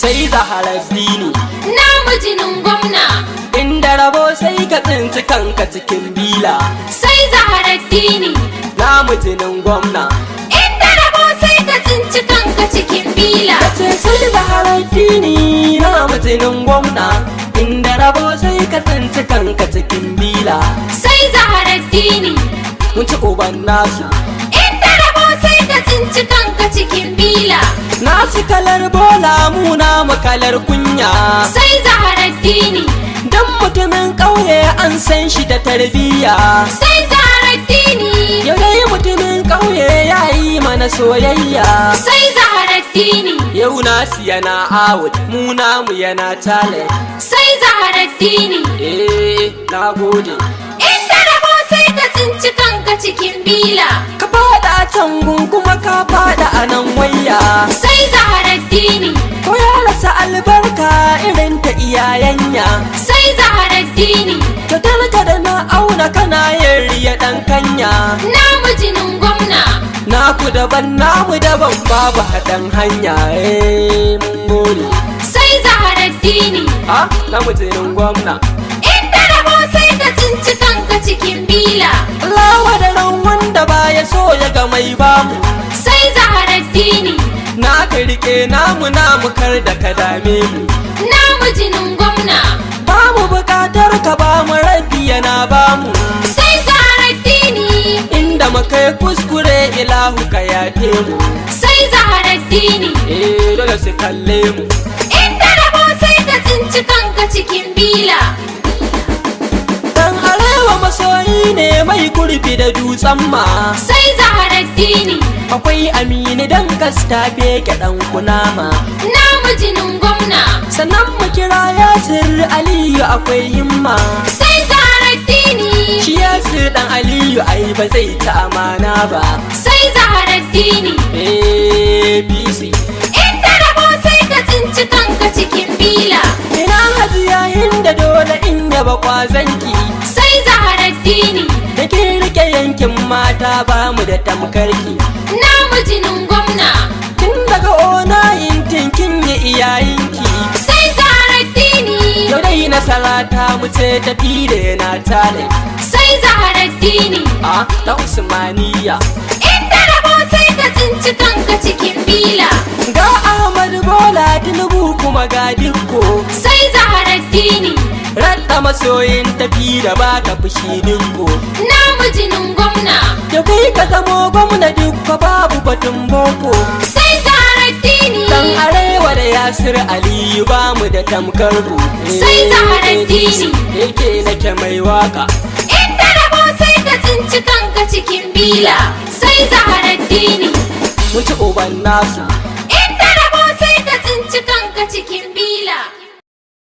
sai Zaharaddini namijinin gwamna. inda rabo sai ka tsinci kanka cikin bila Sai Zaharaddini namijinin gwamna inda rabo sai ka tsinci kanka cikin bila. ce sai Zaharaddini namijinin gwamna inda rabo sai ka tsinci kanka cikin bila Sai Zaharaddini mun ci uban nasu inda rabo sai ka tsinci kanka cikin bila. nasu kalar bola mu namu kalar kunya Sai Zaharaddini dan mutumin ƙauye an san shi da tarbiyya Sai Zaharaddini yau dai mutumin ƙauye ya yi mana soyayya Sai Zaharaddini yau nasu yana out mu namu yana talent Sai Zaharaddini na gode inda rabo sai ka tsinci kanka cikin bila. ka fada can gun kuma ka fada a nan wayya Sai Zaharaddini ko ya rasa albarka irin ta iyayenya Sai Zaharaddini ka da na auna kana yin riya dan kanya namijinin gwamna. naku daban namu daban babu haɗin hanya mun gode Sai Zaharaddini namijinin gwamna inda rabo sai ka tsinci kanka cikin bila. Allah da ran wanda baya so ya ga mai bamu Sai Zaharaddini na ka rike namu kar da ka dame mu namijinin gwamna. bamu bukatar ka bamu rabi yana bamu Sai Zaharaddini inda muka kuskure ilahu ka yafe mu Sai Zaharaddini dole su kalle mu inda rabo sai ka tsinci kanka cikin bila. dan arewa masoyi ne mai kurfi da dutsen ma Sai Zaharaddini akwai amini dan kasta beke dan kunama namijinin gwamna. sannan mu kira Yasir Aliyu akwai himma Sai Zaharaddini shi Yasir dan Aliyu ai ba zai ta amana ba Sai Zaharaddini APC inda rabo sai ka tsinci kanka cikin bila. ina hajiya hinda dole in yaba kwazanki Sai Zaharaddini da kin rike yankin mata ba mu da tamkarki namijinin gwamna. tun daga onayin tinkin yi iyayenki Sai Zaharaddini yau dai nasara ta mu ce tafi da yana tale Sai Zaharaddini da Usmaniya inda rabo sai ka tsinci kanka cikin bila. ga Ahmad Bola Tinubu kuma ga Dikko Sai Zaharaddini radda masoyin tafi da ba ta fushi Dikko namijinin gwamna. da kai ka zamo gwamna Dikko babu batun boko Sai Zaharaddini dan arewa da Yasir Aliyu ba mu da tamkar ku Sai Zaharaddini yake nake mai waka inda rabo sai ka tsinci kanka cikin bila. Sai Zaharaddini mu ci uban nasu